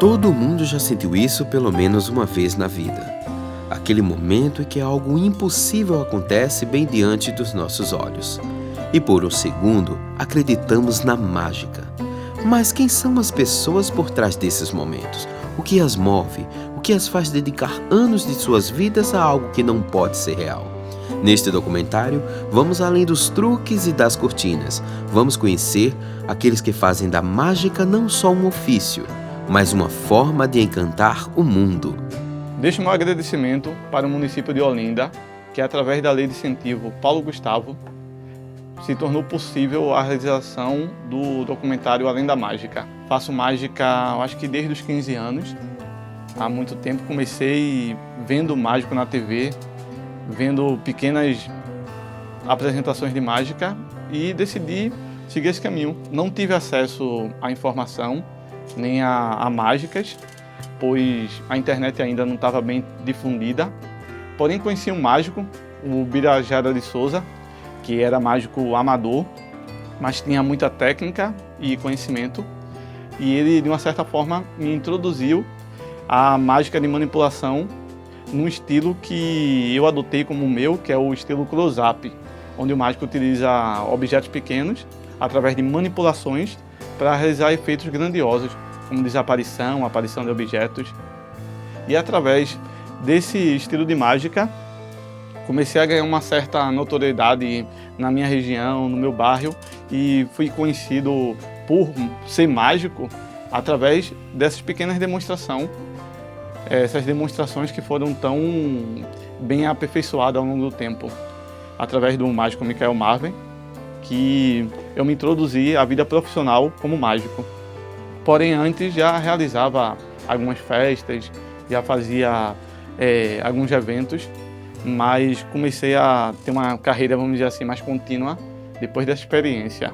Todo mundo já sentiu isso pelo menos uma vez na vida. Aquele momento em que algo impossível acontece bem diante dos nossos olhos. E por um segundo, acreditamos na mágica. Mas quem são as pessoas por trás desses momentos? O que as move? O que as faz dedicar anos de suas vidas a algo que não pode ser real? Neste documentário, vamos além dos truques e das cortinas. Vamos conhecer aqueles que fazem da mágica não só um ofício, mas uma forma de encantar o mundo. Deixo meu agradecimento para o município de Olinda, que através da Lei de Incentivo Paulo Gustavo, se tornou possível a realização do documentário Além da Mágica. Faço mágica, acho que desde os 15 anos. Há muito tempo comecei vendo mágico na TV, vendo pequenas apresentações de mágica e decidi seguir esse caminho. Não tive acesso à informação, nem a mágicas, pois a internet ainda não estava bem difundida. Porém, conheci um mágico, o Birajara de Souza, que era mágico amador, mas tinha muita técnica e conhecimento. E ele, de uma certa forma, me introduziu à mágica de manipulação num estilo que eu adotei como o meu, que é o estilo close-up, onde o mágico utiliza objetos pequenos através de manipulações para realizar efeitos grandiosos, como desaparição, aparição de objetos. E através desse estilo de mágica, comecei a ganhar uma certa notoriedade na minha região, no meu bairro, e fui conhecido por ser mágico através dessas pequenas demonstrações, essas demonstrações que foram tão bem aperfeiçoadas ao longo do tempo, através do mágico Michael Marvin, que eu me introduzi à vida profissional como mágico. Porém, antes já realizava algumas festas, já fazia alguns eventos, mas comecei a ter uma carreira, vamos dizer assim, mais contínua depois dessa experiência.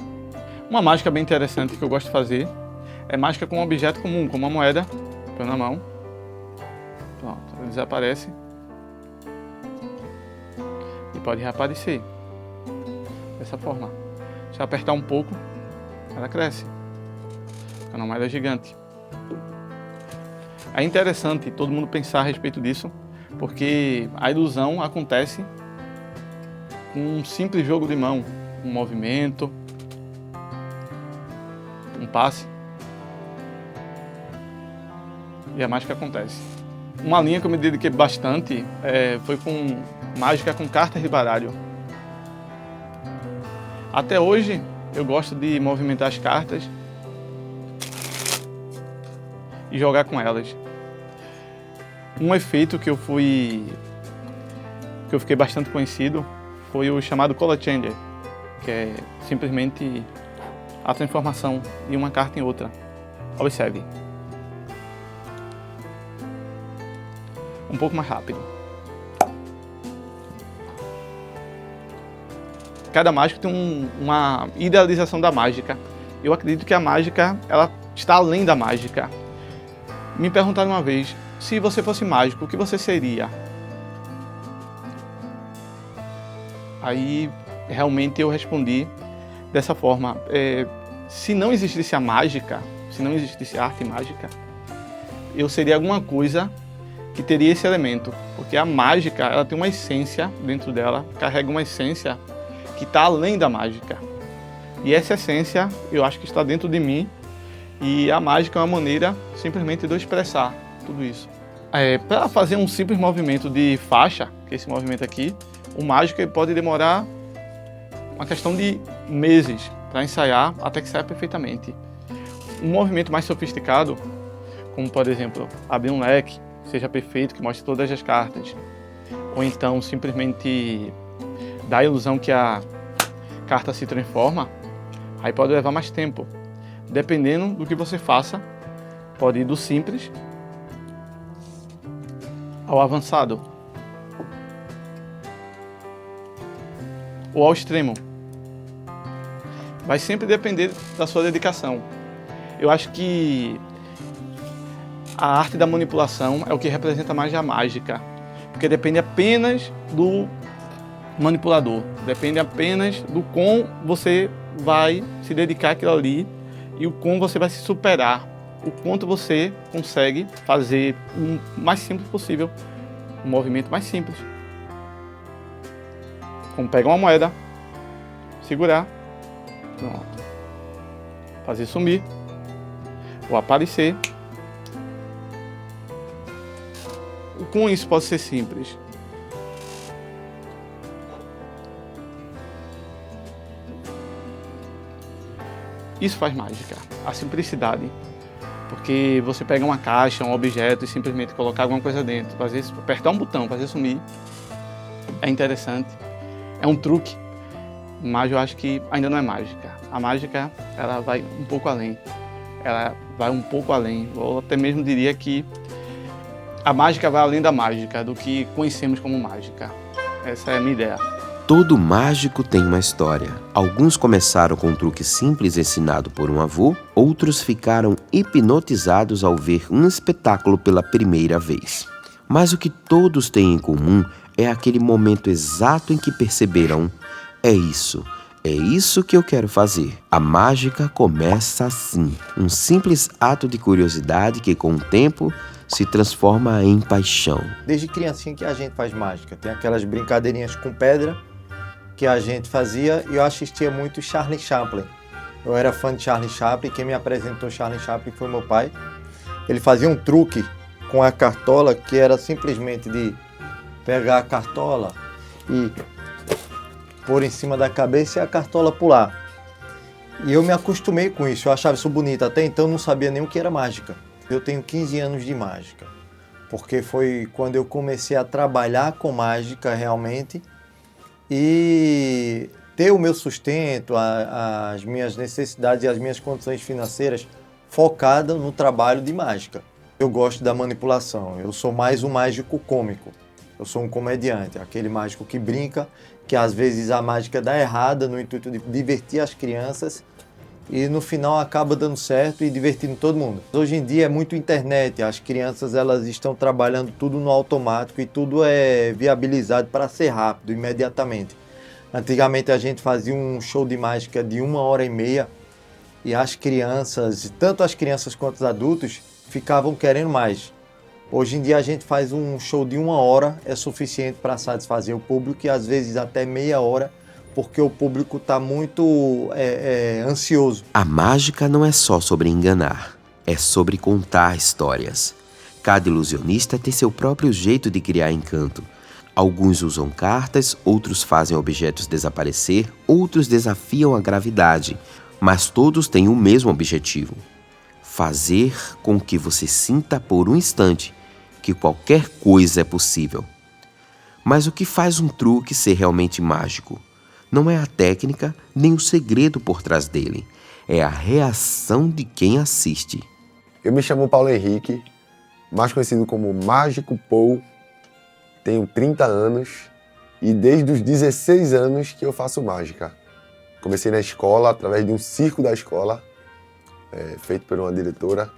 Uma mágica bem interessante que eu gosto de fazer é mágica com um objeto comum, como uma moeda, põe na mão, pronto, ela desaparece e pode reaparecer dessa forma. Se eu apertar um pouco, ela cresce, fica uma moeda gigante. É interessante todo mundo pensar a respeito disso, porque a ilusão acontece com um simples jogo de mão, um movimento, um passe, e a mágica acontece. Uma linha que eu me dediquei bastante foi com mágica com cartas de baralho. Até hoje eu gosto de movimentar as cartas e jogar com elas. Um efeito que eu fiquei bastante conhecido foi o chamado Color Changer, que é simplesmente a transformação de uma carta em outra. Observe. Um pouco mais rápido. Cada mágico tem uma idealização da mágica. Eu acredito que a mágica ela está além da mágica. Me perguntaram uma vez, se você fosse mágico, o que você seria? Aí, realmente, eu respondi dessa forma. Se não existisse a mágica, se não existisse a arte mágica, eu seria alguma coisa que teria esse elemento. Porque a mágica, ela tem uma essência dentro dela, carrega uma essência que está além da mágica. E essa essência, eu acho que está dentro de mim. E a mágica é uma maneira simplesmente de eu expressar tudo isso. Para fazer um simples movimento de faixa, que é esse movimento aqui, o mágico pode demorar uma questão de meses para ensaiar até que saia perfeitamente. Um movimento mais sofisticado, como por exemplo, abrir um leque, seja perfeito, que mostre todas as cartas, ou então simplesmente dar a ilusão que a carta se transforma, aí pode levar mais tempo. Dependendo do que você faça, pode ir do simples ao avançado ou ao extremo. Vai sempre depender da sua dedicação. Eu acho que a arte da manipulação é o que representa mais a mágica, porque depende apenas do manipulador, depende apenas do quão você vai se dedicar àquilo ali e o como você vai se superar o quanto você consegue fazer o mais simples possível, um movimento mais simples. Como pegar uma moeda, segurar, pronto. Fazer sumir, ou aparecer. Com isso pode ser simples. Isso faz mágica, a simplicidade. Porque você pega uma caixa, um objeto e simplesmente colocar alguma coisa dentro, apertar um botão, fazer sumir, é interessante. É um truque, mas eu acho que ainda não é mágica. A mágica, ela vai um pouco além. Ela vai um pouco além. Eu até mesmo diria que a mágica vai além da mágica, do que conhecemos como mágica. Essa é a minha ideia. Todo mágico tem uma história. Alguns começaram com um truque simples ensinado por um avô, outros ficaram hipnotizados ao ver um espetáculo pela primeira vez. Mas o que todos têm em comum é aquele momento exato em que perceberam: é isso que eu quero fazer. A mágica começa assim, um simples ato de curiosidade que com o tempo se transforma em paixão. Desde criancinha que a gente faz mágica, tem aquelas brincadeirinhas com pedra que a gente fazia, e eu assistia muito Charlie Chaplin. Eu era fã de Charlie Chaplin, quem me apresentou Charlie Chaplin foi meu pai. Ele fazia um truque com a cartola que era simplesmente de pegar a cartola e pôr em cima da cabeça e a cartola pular. E eu me acostumei com isso, eu achava isso bonito. Até então eu não sabia nem o que era mágica. Eu tenho 15 anos de mágica, porque foi quando eu comecei a trabalhar com mágica realmente e ter o meu sustento, as minhas necessidades e as minhas condições financeiras focada no trabalho de mágica. Eu gosto da manipulação, eu sou mais um mágico cômico, eu sou um comediante, aquele mágico que brinca, que às vezes a mágica dá errada no intuito de divertir as crianças e no final acaba dando certo e divertindo todo mundo. Hoje em dia é muito internet, as crianças elas estão trabalhando tudo no automático e tudo é viabilizado para ser rápido, imediatamente. Antigamente a gente fazia um show de mágica de 1h30 e as crianças, tanto as crianças quanto os adultos, ficavam querendo mais. Hoje em dia a gente faz um show de 1 hora, é suficiente para satisfazer o público e às vezes até meia hora, porque o público está muito ansioso. A mágica não é só sobre enganar, é sobre contar histórias. Cada ilusionista tem seu próprio jeito de criar encanto. Alguns usam cartas, outros fazem objetos desaparecer, outros desafiam a gravidade, mas todos têm o mesmo objetivo: fazer com que você sinta por um instante que qualquer coisa é possível. Mas o que faz um truque ser realmente mágico? Não é a técnica nem o segredo por trás dele, é a reação de quem assiste. Eu me chamo Paulo Henrique, mais conhecido como Mágico Paul, tenho 30 anos e desde os 16 anos que eu faço mágica. Comecei na escola através de um circo da escola, feito por uma diretora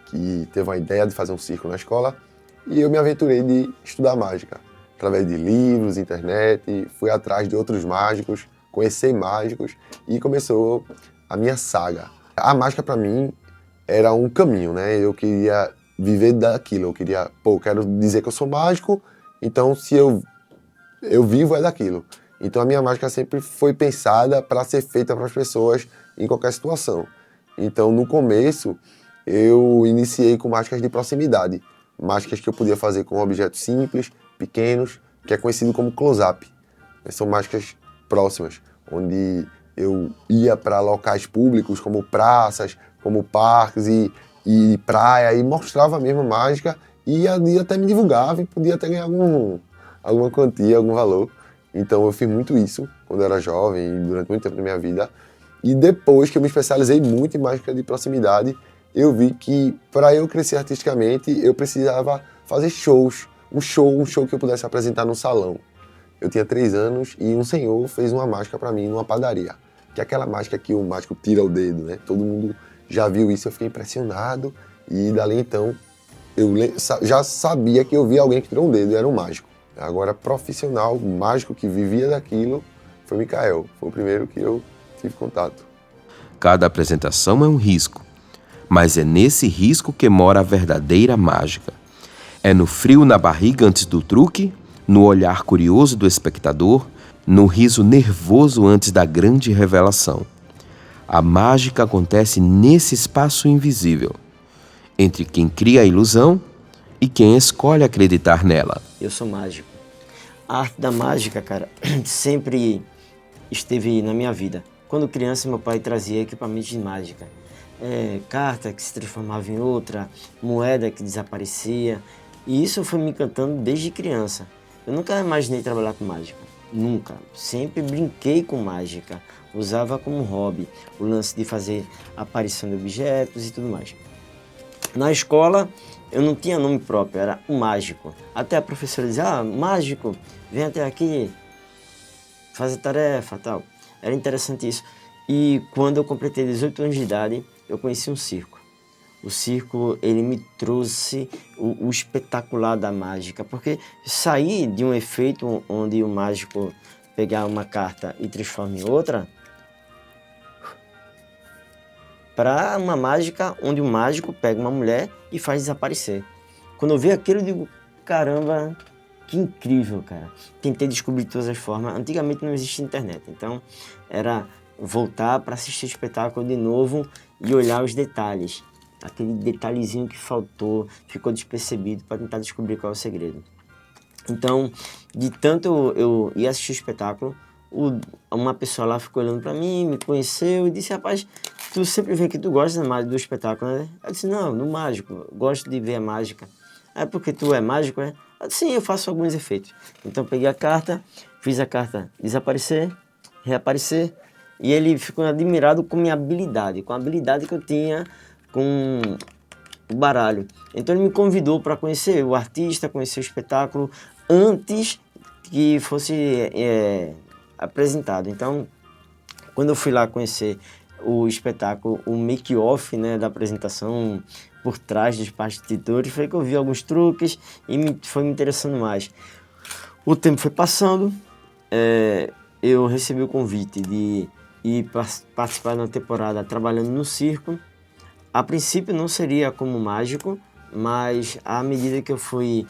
que teve a ideia de fazer um circo na escola, e eu me aventurei de estudar mágica. Através de livros, internet, fui atrás de outros mágicos, conheci mágicos e começou a minha saga. A mágica para mim era um caminho, né? Eu queria viver daquilo, eu queria, quero dizer que eu sou mágico, então se eu vivo é daquilo. Então a minha mágica sempre foi pensada para ser feita para as pessoas em qualquer situação. Então no começo eu iniciei com mágicas de proximidade, mágicas que eu podia fazer com objetos simples, pequenos, que é conhecido como close-up. São mágicas próximas, onde eu ia para locais públicos como praças, como parques e praia, e mostrava a mesma mágica e até me divulgava e podia até ganhar alguma quantia, algum valor. Então eu fiz muito isso quando eu era jovem e durante muito tempo da minha vida. E depois que eu me especializei muito em mágica de proximidade, eu vi que para eu crescer artisticamente eu precisava fazer shows. Um show que eu pudesse apresentar no salão. Eu tinha 3 anos e um senhor fez uma mágica para mim numa padaria. Que é aquela mágica que o mágico tira o dedo, né? Todo mundo já viu isso, eu fiquei impressionado. E dali então, eu já sabia que eu via alguém que tirou um dedo e era um mágico. Agora, profissional, mágico que vivia daquilo, foi o Mikael. Foi o primeiro que eu tive contato. Cada apresentação é um risco, Mas é nesse risco que mora a verdadeira mágica. É no frio na barriga antes do truque, no olhar curioso do espectador, no riso nervoso antes da grande revelação. A mágica acontece nesse espaço invisível, entre quem cria a ilusão e quem escolhe acreditar nela. Eu sou mágico. A arte da mágica, cara, sempre esteve na minha vida. Quando criança, meu pai trazia equipamentos de mágica. Carta que se transformava em outra, moeda que desaparecia. E isso foi me encantando desde criança. Eu nunca imaginei trabalhar com mágica. Nunca. Sempre brinquei com mágica. Usava como hobby o lance de fazer aparição de objetos e tudo mais. Na escola, eu não tinha nome próprio, era o mágico. Até a professora dizia, mágico, vem até aqui, fazer tarefa, tal. Era interessante isso. E quando eu completei 18 anos de idade, eu conheci um circo. O circo, ele me trouxe o espetacular da mágica, porque sair de um efeito onde o mágico pegar uma carta e transforma em outra, para uma mágica onde o mágico pega uma mulher e faz desaparecer. Quando eu vi aquilo, eu digo, caramba, que incrível, cara. Tentei descobrir todas as formas. Antigamente não existia internet, então era voltar para assistir o espetáculo de novo e olhar os detalhes. Aquele detalhezinho que faltou, ficou despercebido, para tentar descobrir qual é o segredo. Então, de tanto eu ir assistir o espetáculo, uma pessoa lá ficou olhando para mim, me conheceu e disse, rapaz, tu sempre vem aqui, tu gosta do espetáculo, né? Eu disse, não, do mágico, gosto de ver a mágica. É porque tu é mágico, é? Eu disse, sim, eu faço alguns efeitos. Então peguei a carta, fiz a carta desaparecer, reaparecer, e ele ficou admirado com minha habilidade, com a habilidade que eu tinha com o baralho. Então ele me convidou para conhecer o artista, conhecer o espetáculo, antes que fosse apresentado. Então, quando eu fui lá conhecer o espetáculo, o make-off, né, da apresentação por trás dos bastidores, foi que eu vi alguns truques e foi me interessando mais. O tempo foi passando, eu recebi o convite de ir participar de uma temporada trabalhando no circo. A princípio não seria como mágico, mas à medida que eu fui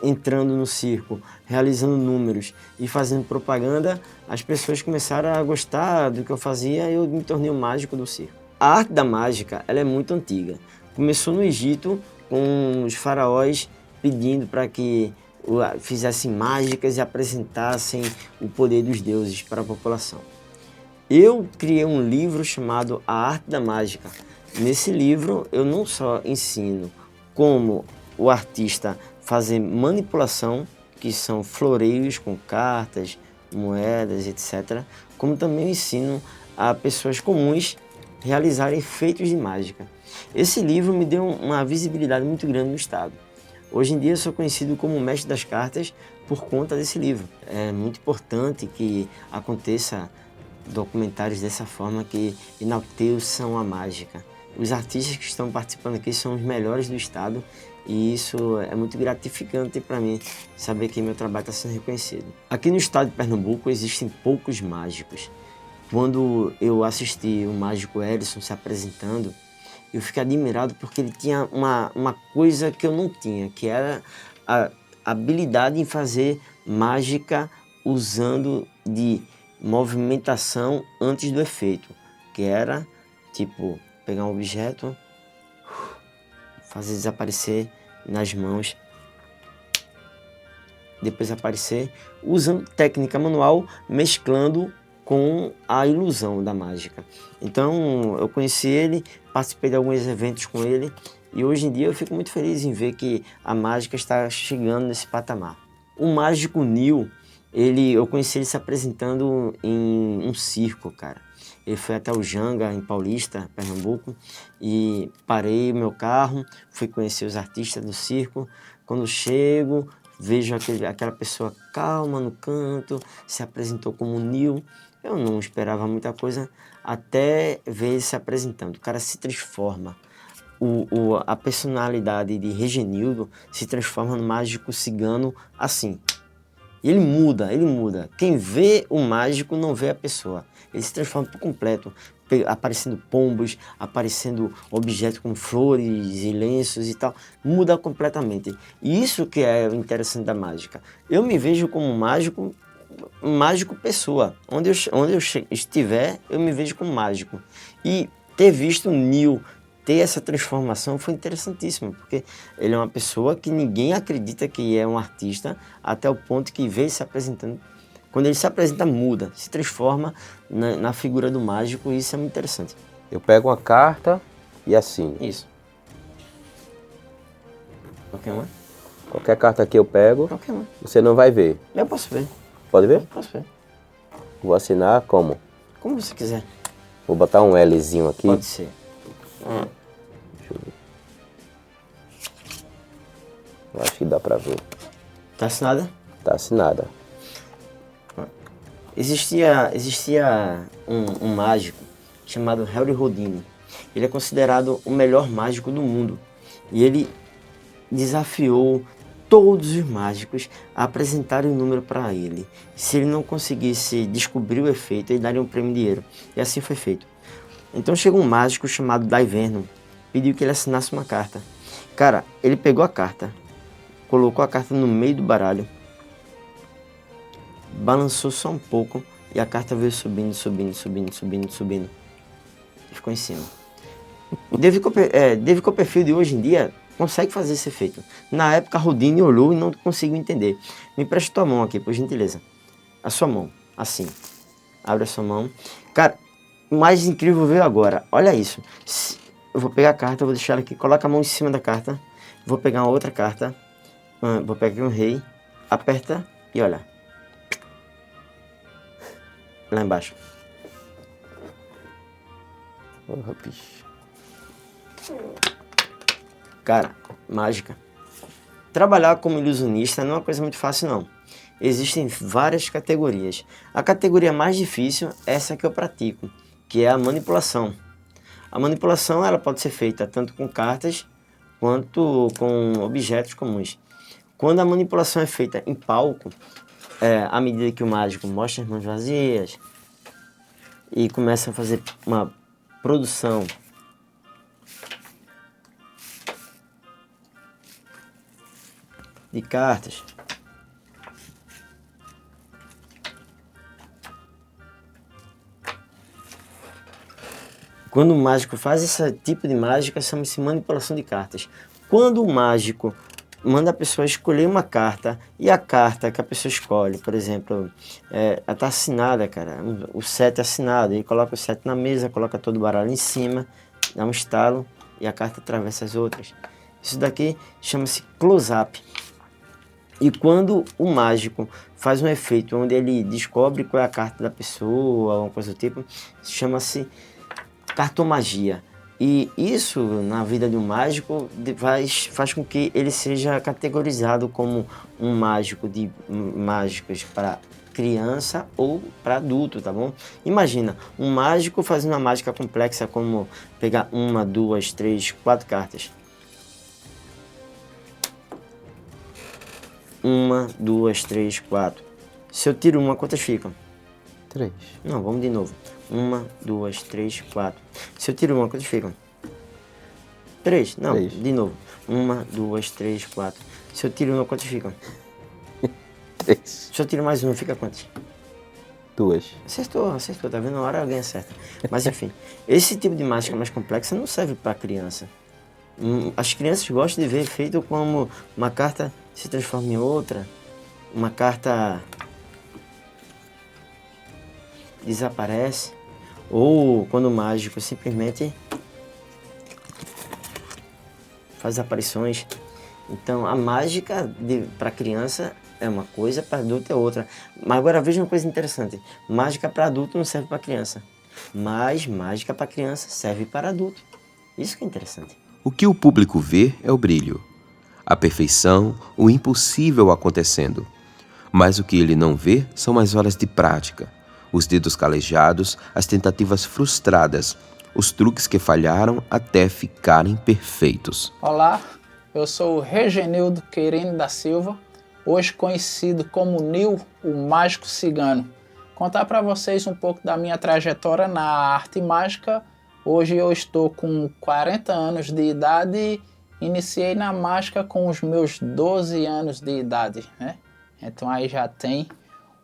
entrando no circo, realizando números e fazendo propaganda, as pessoas começaram a gostar do que eu fazia e eu me tornei o mágico do circo. A arte da mágica, ela é muito antiga. Começou no Egito, com os faraós pedindo para que fizessem mágicas e apresentassem o poder dos deuses para a população. Eu criei um livro chamado A Arte da Mágica. Nesse livro, eu não só ensino como o artista fazer manipulação, que são floreios com cartas, moedas, etc., como também ensino a pessoas comuns realizarem feitos de mágica. Esse livro me deu uma visibilidade muito grande no estado. Hoje em dia eu sou conhecido como o mestre das cartas por conta desse livro. É muito importante que aconteça documentários dessa forma que enalteçam a mágica. Os artistas que estão participando aqui são os melhores do estado e isso é muito gratificante para mim, saber que meu trabalho está sendo reconhecido. Aqui no estado de Pernambuco existem poucos mágicos. Quando eu assisti o mágico Edson se apresentando, eu fiquei admirado porque ele tinha uma coisa que eu não tinha, que era a habilidade em fazer mágica usando de movimentação antes do efeito, que era tipo pegar um objeto, fazer desaparecer nas mãos, depois aparecer, usando técnica manual, mesclando com a ilusão da mágica. Então eu conheci ele, participei de alguns eventos com ele e hoje em dia eu fico muito feliz em ver que a mágica está chegando nesse patamar. O mágico Nil, eu conheci ele se apresentando em um circo, cara. Ele foi até o Janga, em Paulista, Pernambuco, e parei o meu carro, fui conhecer os artistas do circo. Quando chego, vejo aquela pessoa calma no canto, se apresentou como Nil. Eu não esperava muita coisa até ver ele se apresentando. O cara se transforma. A personalidade de Regenildo se transforma no mágico cigano assim. E ele muda, ele muda. Quem vê o mágico não vê a pessoa. Ele se transforma por completo, aparecendo pombos, aparecendo objetos como flores e lenços e tal. Muda completamente. E isso que é o interessante da mágica. Eu me vejo como um mágico pessoa. Onde eu estiver, eu me vejo como mágico. E ter visto o Neil ter essa transformação foi interessantíssimo, porque ele é uma pessoa que ninguém acredita que é um artista, até o ponto que vê se apresentando. Quando ele se apresenta, muda, se transforma na figura do mágico, e isso é muito interessante. Eu pego uma carta e assino. Isso. Qualquer uma? Qualquer carta que eu pego, Qualquer uma. você não vai ver. Eu posso ver. Pode ver? Posso ver. Vou assinar como? Como você quiser. Vou botar um Lzinho aqui. Pode ser. Deixa eu ver. Eu acho que dá pra ver. Tá assinada? Tá assinada. Existia um mágico chamado Harry Houdini. Ele é considerado o melhor mágico do mundo. E ele desafiou todos os mágicos a apresentarem o número para ele. Se ele não conseguisse descobrir o efeito, ele daria um prêmio de dinheiro. E assim foi feito. Então chegou um mágico chamado Dai Vernon, pediu que ele assinasse uma carta. Cara, ele pegou a carta, colocou a carta no meio do baralho, balançou só um pouco e a carta veio subindo, subindo, subindo, subindo, subindo. E ficou em cima. David Copperfield hoje em dia consegue fazer esse efeito. Na época, Houdini olhou e não conseguiu entender. Me presta tua mão aqui, por gentileza. A sua mão, assim. Abre a sua mão. Cara, o mais incrível veio agora. Olha isso. Eu vou pegar a carta, vou deixar ela aqui. Coloca a mão em cima da carta. Vou pegar uma outra carta. Vou pegar aqui um rei. Aperta e olha. Lá embaixo. Porra, bicho. Cara, mágica. Trabalhar como ilusionista não é uma coisa muito fácil, não. Existem várias categorias. A categoria mais difícil é essa que eu pratico, que é a manipulação. A manipulação ela pode ser feita tanto com cartas quanto com objetos comuns. Quando a manipulação é feita em palco, à medida que o mágico mostra as mãos vazias e começa a fazer uma produção de cartas, quando o mágico faz esse tipo de mágica, chama-se manipulação de cartas. Quando o mágico manda a pessoa escolher uma carta e a carta que a pessoa escolhe, por exemplo, ela está assinada, cara, o 7 é assinado, ele coloca o 7 na mesa, coloca todo o baralho em cima, dá um estalo e a carta atravessa as outras. Isso daqui chama-se close-up. E quando o mágico faz um efeito onde ele descobre qual é a carta da pessoa, alguma coisa do tipo, chama-se cartomagia. E isso, na vida de um mágico, faz com que ele seja categorizado como um mágico de mágicas para criança ou para adulto, tá bom? Imagina, um mágico fazendo uma mágica complexa como pegar 1, 2, 3, 4 cartas. 1, 2, 3, 4. Se eu tiro uma, quantas ficam? 3. Não, vamos de novo. 1, 2, 3, 4. Se eu tiro uma, quantas ficam? 3. Não, 3. De novo. 1, 2, 3, 4. Se eu tiro uma, quantas ficam? 3. Se eu tiro mais uma, fica quantas? 2. Acertou, tá vendo? Na hora alguém acerta. Mas enfim, esse tipo de mágica mais complexa não serve para criança. As crianças gostam de ver feito como uma carta se transforma em outra, uma carta desaparece, ou quando o mágico simplesmente faz aparições. Então a mágica para criança é uma coisa, para adulto é outra. Mas agora veja uma coisa interessante: mágica para adulto não serve para criança, mas mágica para criança serve para adulto. Isso que é interessante. O que o público vê é o brilho, a perfeição, o impossível acontecendo. Mas o que ele não vê são as horas de prática, os dedos calejados, as tentativas frustradas, os truques que falharam até ficarem perfeitos. Olá, eu sou o Regenildo Queirine da Silva, hoje conhecido como Nil, o Mágico Cigano. Contar para vocês um pouco da minha trajetória na arte mágica. Hoje eu estou com 40 anos de idade e iniciei na mágica com os meus 12 anos de idade, né? Então aí já tem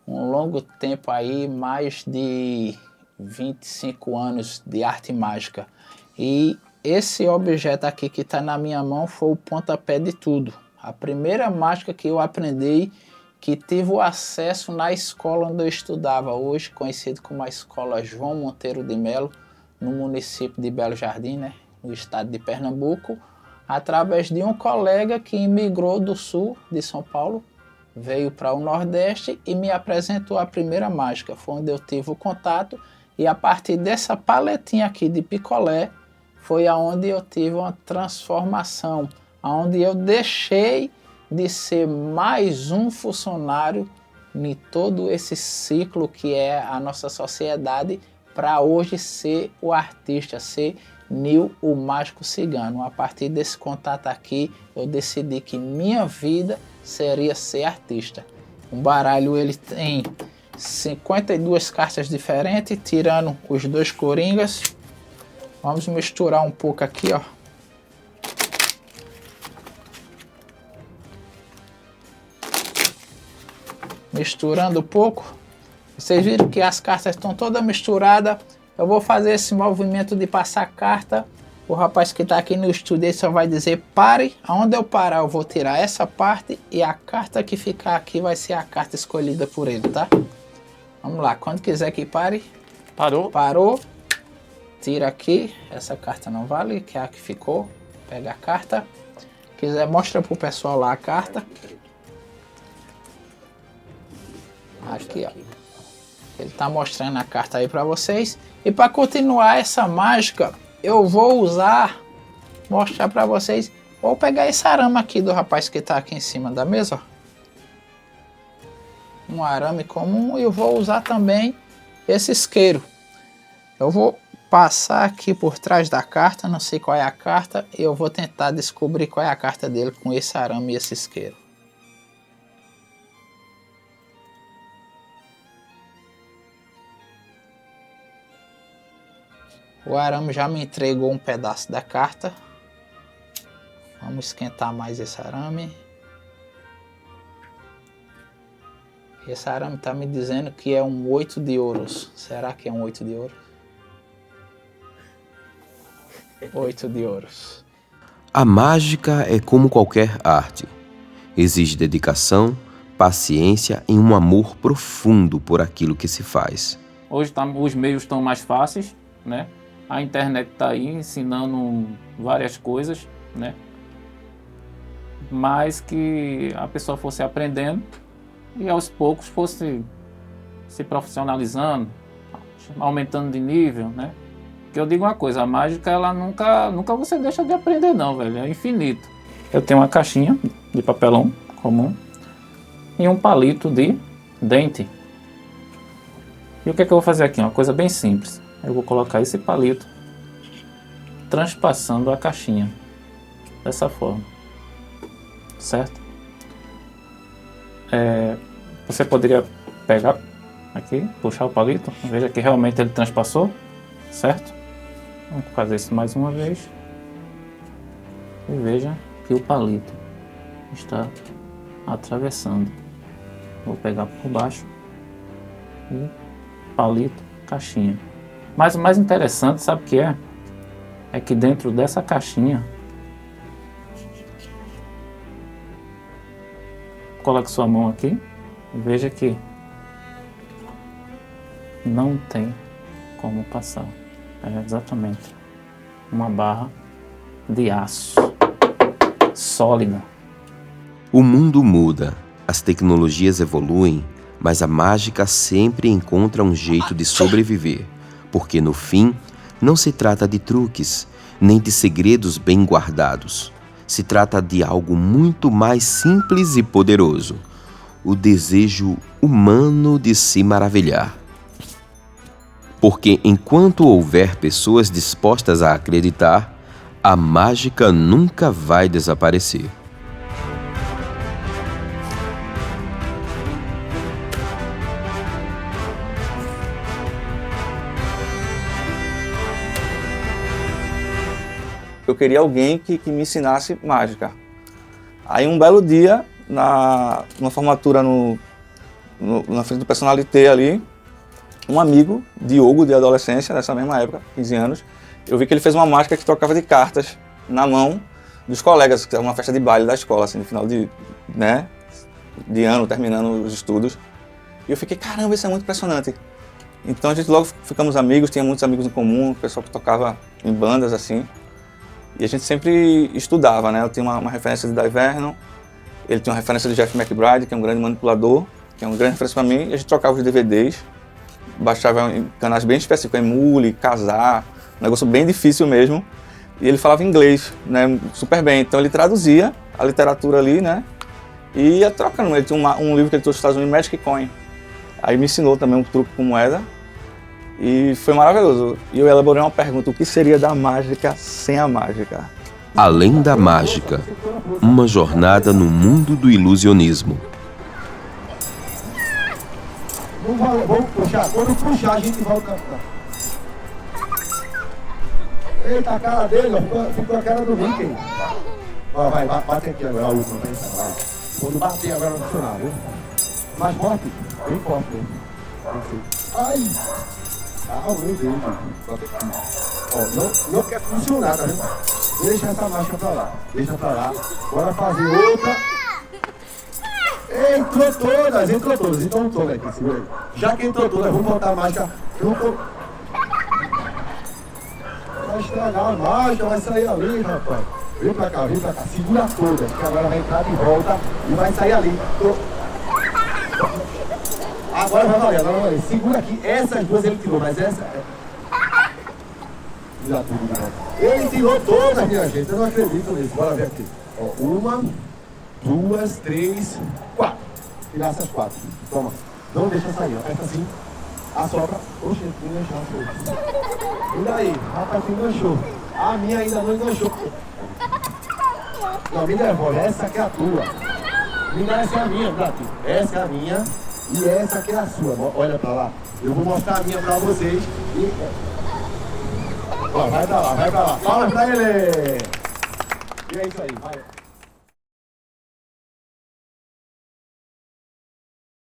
um longo tempo aí, mais de 25 anos de arte mágica. E esse objeto aqui que está na minha mão foi o pontapé de tudo. A primeira mágica que eu aprendi, que tive o acesso na escola onde eu estudava, hoje conhecido como a Escola João Monteiro de Melo, no município de Belo Jardim, né, no estado de Pernambuco, através de um colega que imigrou do sul de São Paulo, veio para o Nordeste e me apresentou a primeira mágica. Foi onde eu tive o contato e a partir dessa paletinha aqui de picolé foi aonde eu tive uma transformação, aonde eu deixei de ser mais um funcionário em todo esse ciclo que é a nossa sociedade, para hoje ser o artista, ser Nil, o Mágico Cigano. A partir desse contato aqui, eu decidi que minha vida seria ser artista. O baralho ele tem 52 cartas diferentes, tirando os 2 coringas. Vamos misturar um pouco aqui, ó. Misturando um pouco. Vocês viram que as cartas estão todas misturadas. Eu vou fazer esse movimento de passar a carta. O rapaz que está aqui no estúdio só vai dizer pare. Aonde eu parar eu vou tirar essa parte e a carta que ficar aqui vai ser a carta escolhida por ele, tá? Vamos lá, quando quiser que pare. Parou? Parou. Tira aqui. Essa carta não vale, que é a que ficou. Pega a carta. Quiser, mostra pro pessoal lá a carta. Aqui, ó. Ele tá mostrando a carta aí para vocês. E para continuar essa mágica, eu vou mostrar para vocês. Vou pegar esse arame aqui do rapaz que tá aqui em cima da mesa, ó. Um arame comum, e eu vou usar também esse isqueiro. Eu vou passar aqui por trás da carta, não sei qual é a carta, e eu vou tentar descobrir qual é a carta dele com esse arame e esse isqueiro. O arame já me entregou um pedaço da carta. Vamos esquentar mais esse arame. Esse arame está me dizendo que é um 8 de ouros. Será que é um 8 de ouros? 8 de ouros. A mágica é como qualquer arte. Exige dedicação, paciência e um amor profundo por aquilo que se faz. Hoje os meios estão mais fáceis, né? A internet está aí ensinando várias coisas, né? Mas que a pessoa fosse aprendendo e aos poucos fosse se profissionalizando, aumentando de nível, né? Porque eu digo uma coisa, a mágica ela nunca você deixa de aprender não, velho, é infinito. Eu tenho uma caixinha de papelão comum e um palito de dente. E o que é que eu vou fazer aqui? Uma coisa bem simples. Eu vou colocar esse palito transpassando a caixinha dessa forma, certo? Você poderia pegar aqui, puxar o palito, veja que realmente ele transpassou, certo? Vamos fazer isso mais uma vez e veja que o palito está atravessando. Vou pegar por baixo e palito, caixinha. Mas o mais interessante, sabe o que é? É que dentro dessa caixinha, coloque sua mão aqui e veja que não tem como passar. É exatamente uma barra de aço sólida. O mundo muda, as tecnologias evoluem, mas a mágica sempre encontra um jeito de sobreviver. Porque no fim, não se trata de truques, nem de segredos bem guardados. Se trata de algo muito mais simples e poderoso: o desejo humano de se maravilhar. Porque enquanto houver pessoas dispostas a acreditar, a mágica nunca vai desaparecer. eu queria alguém que me ensinasse mágica. Aí um belo dia, numa formatura na frente do personalité ali, um amigo, Diogo, de adolescência, dessa mesma época, 15 anos, eu vi que ele fez uma mágica que trocava de cartas na mão dos colegas, que era uma festa de baile da escola, assim, no final de ano, terminando os estudos. E eu fiquei, caramba, isso é muito impressionante. Então a gente logo ficamos amigos, tinha muitos amigos em comum, pessoal que tocava em bandas, assim. E a gente sempre estudava, né? Eu tinha uma referência de Dave Vernon, ele tinha uma referência de Jeff McBride, que é um grande manipulador, que é uma grande referência para mim, e a gente trocava os DVDs, baixava em canais bem específicos, Emule, Casar, um negócio bem difícil mesmo. E ele falava inglês, né, super bem, então ele traduzia a literatura ali, né, e ia trocando. Ele tinha um livro que ele trouxe dos Estados Unidos, Magic Coin. Aí me ensinou também um truque com moeda e foi maravilhoso. E eu elaborei uma pergunta: o que seria da mágica sem a mágica? Além da mágica, uma jornada no mundo do ilusionismo. Vamos puxar. Quando puxar, a gente volta a cantar. Eita, a cara dele, ó, ficou a cara do Mickey. Ó, vai, bate aqui agora, a última, vai. Quando bater agora no funcionar, viu? Mais forte, bem forte. Ai! Ah, meu Deus, ó, não quer funcionar, tá vendo? Deixa essa marcha pra lá, deixa pra lá. Bora fazer outra. Entrou todas, então todas aqui, segura aí. Já que entrou todas, vamos botar a mágica. Vai estragar a mágica, vai sair ali, rapaz. Vem pra cá, segura todas, que agora vai entrar de volta e vai sair ali. Agora vai valer, segura aqui, essas duas ele tirou, mas essa... Tira tudo de volta. Ele tirou todas, minha gente, eu não acredito nisso, bora ver aqui. Ó, 1, 2, 3, 4. Tirar essas 4. Toma. Não deixa sair, ó. Aperta assim. Assopra. Oxe, enganchou. E daí? Rapaz, tu enganchou. A minha ainda não enganchou. Não, me devolve. Essa aqui é a tua. Me dá, essa é a minha, Brato. Essa é a minha. E essa aqui é a sua. Olha pra lá. Eu vou mostrar a minha pra vocês. E... Ó, vai pra lá. Palmas pra ele. E é isso aí, vai.